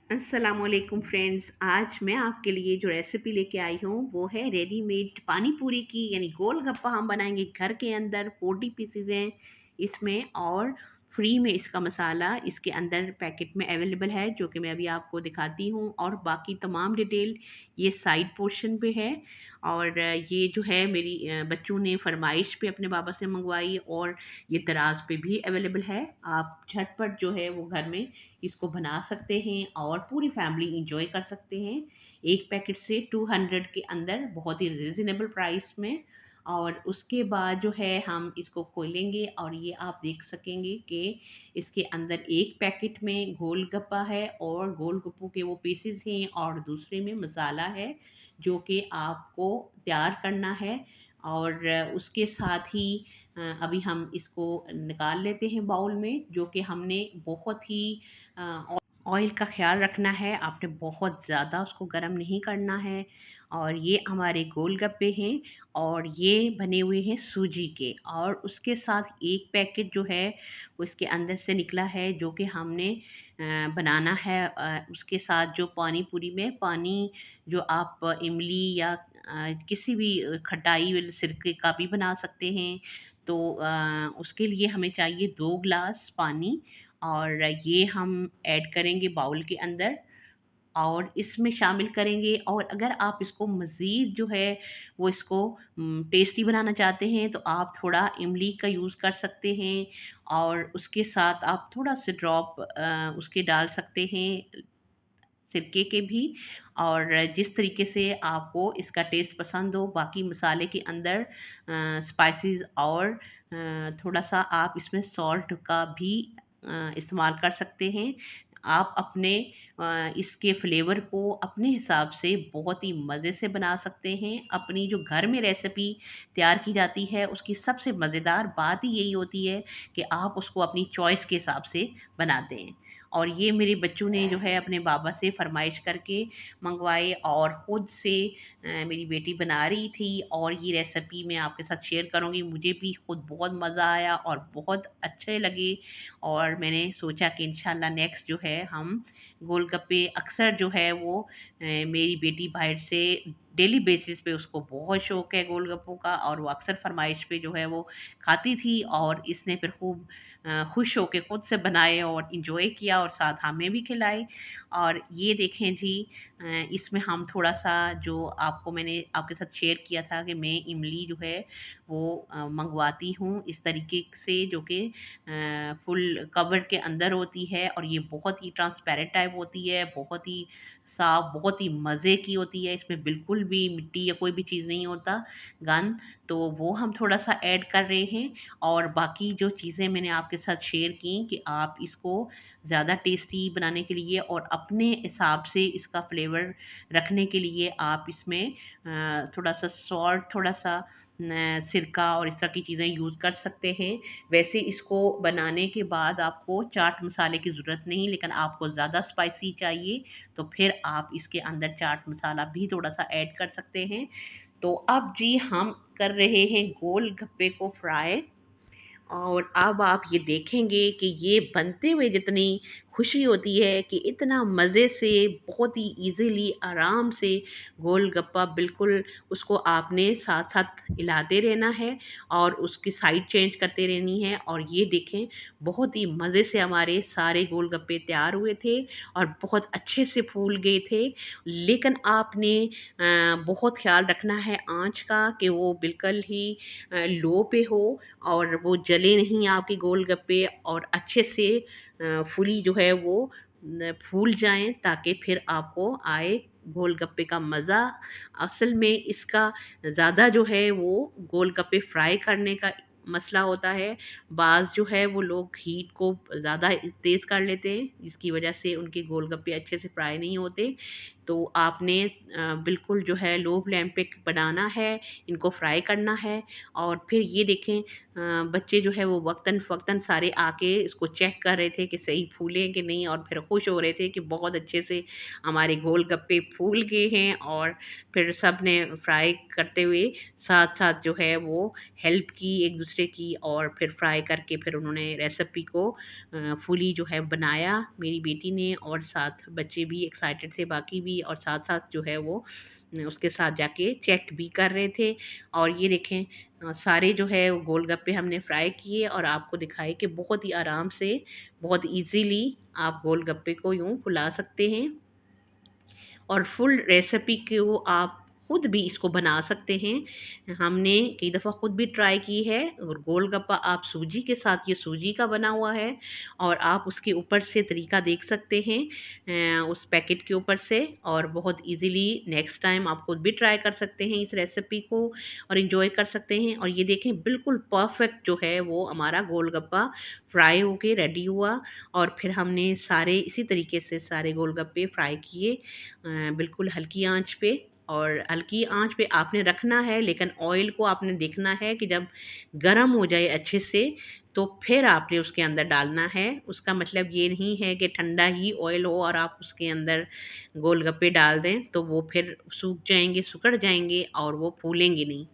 अस्सलाम वालेकुम फ्रेंड्स। आज मैं आपके लिए जो रेसिपी लेके आई हूँ वो है रेडीमेड पानी पूरी की, यानी गोलगप्पा हम बनाएंगे घर के अंदर। 40 पीसेज हैं इसमें और फ्री में इसका मसाला इसके अंदर पैकेट में अवेलेबल है, जो कि मैं अभी आपको दिखाती हूँ। और बाकी तमाम डिटेल ये साइड पोर्शन पे है। और ये जो है मेरी बच्चों ने फरमाइश पे अपने बाबा से मंगवाई, और ये दराज पे भी अवेलेबल है। आप झटपट जो है वो घर में इसको बना सकते हैं और पूरी फैमिली इंजॉय कर सकते हैं। एक पैकेट से 200 के अंदर, बहुत ही रिजनेबल प्राइस में। और उसके बाद जो है हम इसको खोलेंगे और ये आप देख सकेंगे कि इसके अंदर एक पैकेट में गोलगप्पा है और गोलगप्पों के वो पीसेस हैं, और दूसरे में मसाला है जो कि आपको तैयार करना है। और उसके साथ ही अभी हम इसको निकाल लेते हैं बाउल में, जो कि हमने बहुत ही ऑयल का ख्याल रखना है। आपने बहुत ज़्यादा उसको गर्म नहीं करना है। और ये हमारे गोलगप्पे हैं और ये बने हुए हैं सूजी के। और उसके साथ एक पैकेट जो है वो इसके अंदर से निकला है, जो कि हमने बनाना है। उसके साथ जो पानी पूरी में पानी, जो आप इमली या किसी भी खटाई वाले सिरके का भी बना सकते हैं। तो उसके लिए हमें चाहिए 2 गिलास पानी, और ये हम ऐड करेंगे बाउल के अंदर और इसमें शामिल करेंगे। और अगर आप इसको मज़ीद जो है वो इसको टेस्टी बनाना चाहते हैं तो आप थोड़ा इमली का यूज़ कर सकते हैं, और उसके साथ आप थोड़ा से ड्रॉप उसके डाल सकते हैं, सिरके के भी। और जिस तरीके से आपको इसका टेस्ट पसंद हो। बाकी मसाले के अंदर स्पाइसेस और थोड़ा सा आप इसमें सॉल्ट का भी इस्तेमाल कर सकते हैं। आप अपने इसके फ्लेवर को अपने हिसाब से बहुत ही मज़े से बना सकते हैं। अपनी जो घर में रेसिपी तैयार की जाती है उसकी सबसे मज़ेदार बात ही यही होती है कि आप उसको अपनी चॉइस के हिसाब से बनाते हैं। और ये मेरे बच्चों ने जो है अपने बाबा से फरमाइश करके मंगवाए, और ख़ुद से मेरी बेटी बना रही थी। और ये रेसिपी मैं आपके साथ शेयर करूँगी। मुझे भी खुद बहुत मज़ा आया और बहुत अच्छे लगे। और मैंने सोचा कि इंशाल्लाह नेक्स्ट जो है हम गोलगप्पे अक्सर जो है वो मेरी बेटी बाहर से डेली बेसिस पे उसको बहुत शौक है गोलगप्पों का, और वो अक्सर फरमाइश पे जो है वो खाती थी। और इसने फिर खूब खुश होके खुद से बनाए और इंजॉय किया और साथ हमें भी खिलाए। और ये देखें जी, इसमें हम थोड़ा सा जो आपको मैंने आपके साथ शेयर किया था कि मैं इमली जो है वो मंगवाती हूँ इस तरीके से, जो कि फुल कवर के अंदर होती है। और ये बहुत ही ट्रांसपेरेंट टाइप होती है, बहुत ही साफ, बहुत ही मज़े की होती है। इसमें बिल्कुल भी मिट्टी या कोई भी चीज़ नहीं होता, गंद। तो वो हम थोड़ा सा ऐड कर रहे हैं। और बाकी जो चीज़ें मैंने आपके साथ शेयर की कि आप इसको ज़्यादा टेस्टी बनाने के लिए और अपने हिसाब से इसका फ्लेवर रखने के लिए आप इसमें थोड़ा सा सॉल्ट, थोड़ा सा सिरका और इस तरह की चीज़ें यूज़ कर सकते हैं। वैसे इसको बनाने के बाद आपको चाट मसाले की ज़रूरत नहीं, लेकिन आपको ज़्यादा स्पाइसी चाहिए तो फिर आप इसके अंदर चाट मसाला भी थोड़ा सा ऐड कर सकते हैं। तो अब जी हम कर रहे हैं गोल गप्पे को फ्राई। और अब आप ये देखेंगे कि ये बनते हुए जितनी खुशी होती है कि इतना मज़े से, बहुत ही इजीली, आराम से गोलगप्पा, बिल्कुल उसको आपने साथ साथ हिलाते रहना है और उसकी साइड चेंज करते रहनी है। और ये देखें, बहुत ही मज़े से हमारे सारे गोलगप्पे तैयार हुए थे और बहुत अच्छे से फूल गए थे। लेकिन आपने बहुत ख्याल रखना है आंच का कि वो बिल्कुल ही लो पे हो और वो जले नहीं आपके गोलगप्पे, और अच्छे से फुली जो है वो फूल जाएं, ताकि फिर आपको आए गोलगप्पे का मज़ा। असल में इसका ज़्यादा जो है वो गोलगप्पे फ्राई करने का मसला होता है। बाज़ जो है वो लोग हीट को ज़्यादा तेज़ कर लेते हैं, जिसकी वजह से उनके गोलगप्पे अच्छे से फ्राई नहीं होते। तो आपने बिल्कुल जो है लो फ्लेम पे बनाना है, इनको फ्राई करना है। और फिर ये देखें बच्चे जो है वो वक्तन फ़वक्तन सारे आके इसको चेक कर रहे थे कि सही फूले हैं कि नहीं, और फिर खुश हो रहे थे कि बहुत अच्छे से हमारे गोलगप्पे फूल गए हैं। और फिर सब ने फ्राई करते हुए साथ-साथ जो है वो हेल्प की एक दूसरे की, और फिर फ्राई करके फिर उन्होंने रेसिपी को फुली जो है बनाया मेरी बेटी ने, और साथ बच्चे भी एक्साइटेड थे बाकी भी, और साथ-साथ जो है वो उसके साथ जाके चेक भी कर रहे थे। और ये देखें सारे जो है वो गोलगप्पे हमने फ्राई किए और आपको दिखाए कि बहुत ही आराम से, बहुत ईज़िली आप गोलगप्पे को यूँ फुला सकते हैं। और फुल रेसिपी को आप खुद भी इसको बना सकते हैं। हमने कई दफ़ा खुद भी ट्राई की है। और गोलगप्पा आप सूजी के साथ, ये सूजी का बना हुआ है, और आप उसके ऊपर से तरीका देख सकते हैं उस पैकेट के ऊपर से, और बहुत इजीली नेक्स्ट टाइम आप खुद भी ट्राई कर सकते हैं इस रेसिपी को और इंजॉय कर सकते हैं। और ये देखें बिल्कुल परफेक्ट जो है वो हमारा गोलगप्पा फ्राई होके रेडी हुआ। और फिर हमने सारे इसी तरीके से सारे गोलगप्पे फ्राई किए बिल्कुल हल्की आंच पे। और हल्की आंच पे आपने रखना है, लेकिन ऑयल को आपने देखना है कि जब गर्म हो जाए अच्छे से तो फिर आपने उसके अंदर डालना है। उसका मतलब ये नहीं है कि ठंडा ही ऑयल हो और आप उसके अंदर गोलगप्पे डाल दें, तो वो फिर सूख जाएंगे, सिकुड़ जाएंगे और वो फूलेंगे नहीं।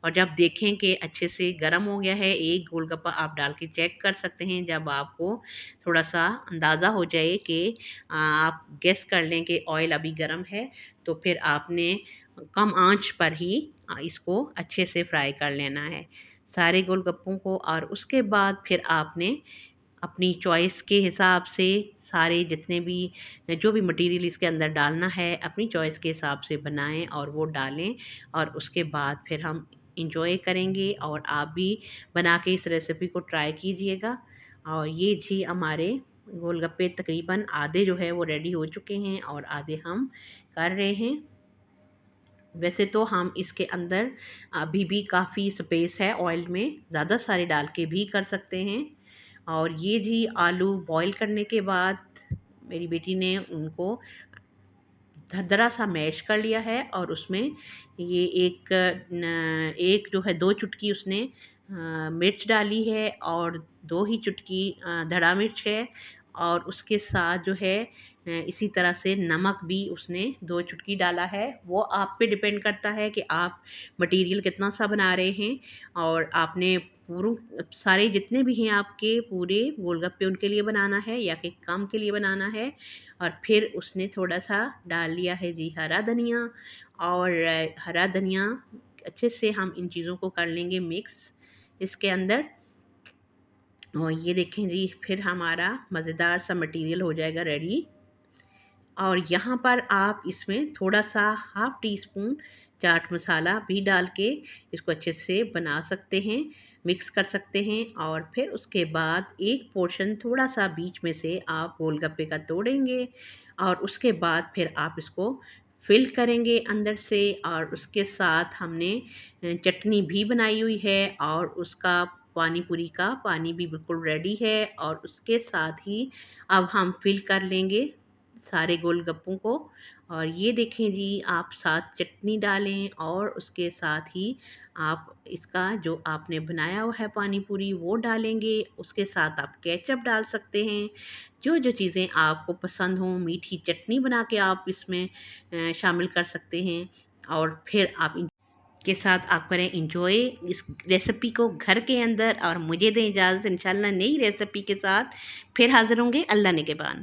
और जब देखें कि अच्छे से गर्म हो गया है, एक गोलगप्पा आप डाल के चेक कर सकते हैं। जब आपको थोड़ा सा अंदाज़ा हो जाए कि आप गेस कर लें कि ऑयल अभी गर्म है, तो फिर आपने कम आंच पर ही इसको अच्छे से फ्राई कर लेना है सारे गोलगप्पों को। और उसके बाद फिर आपने अपनी चॉइस के हिसाब से सारे जितने भी जो भी मटेरियल इसके अंदर डालना है अपनी चॉइस के हिसाब से बनाएं और वो डालें। और उसके बाद फिर हम इंजॉय करेंगे, और आप भी बना के इस रेसिपी को ट्राई कीजिएगा। और ये जी हमारे गोलगप्पे तकरीबन आधे जो है वो रेडी हो चुके हैं और आधे हम कर रहे हैं। वैसे तो हम इसके अंदर अभी भी काफ़ी स्पेस है, ऑयल में ज़्यादा सारे डाल के भी कर सकते हैं। और ये जी आलू बॉईल करने के बाद मेरी बेटी ने उनको दरदरा सा मैश कर लिया है, और उसमें ये एक जो है 2 चुटकी उसने मिर्च डाली है, और 2 ही चुटकी धड़ा मिर्च है। और उसके साथ जो है इसी तरह से नमक भी उसने 2 चुटकी डाला है। वो आप पे डिपेंड करता है कि आप मटेरियल कितना सा बना रहे हैं, और आपने सारे जितने भी हैं आपके पूरे गोलगप्पे उनके लिए बनाना है या कि कम के लिए बनाना है। और फिर उसने थोड़ा सा डाल लिया है जी हरा धनिया। और हरा धनिया अच्छे से हम इन चीज़ों को कर लेंगे मिक्स इसके अंदर। और ये देखें जी फिर हमारा मज़ेदार सा मटेरियल हो जाएगा रेडी। और यहाँ पर आप इसमें थोड़ा सा half tea spoon chaat masala भी डाल के इसको अच्छे से बना सकते हैं, मिक्स कर सकते हैं। और फिर उसके बाद एक पोर्शन थोड़ा सा बीच में से आप गोलगप्पे का तोड़ेंगे, और उसके बाद फिर आप इसको फिल करेंगे अंदर से। और उसके साथ हमने चटनी भी बनाई हुई है, और उसका पानी पूरी का पानी भी बिल्कुल रेडी है। और उसके साथ ही अब हम फिल कर लेंगे सारे गोलगप्पों को। और ये देखें जी आप साथ चटनी डालें, और उसके साथ ही आप इसका जो आपने बनाया हुआ है पानी पूरी वो डालेंगे। उसके साथ आप केचप डाल सकते हैं, जो जो चीज़ें आपको पसंद हों। मीठी चटनी बना के आप इसमें शामिल कर सकते हैं। और फिर आप के साथ आप करें इंजॉय इस रेसिपी को घर के अंदर। और मुझे दें इजाज़त, इंशाल्लाह नई रेसिपी के साथ फिर हाज़िर होंगे अल्लाह ने के बाद।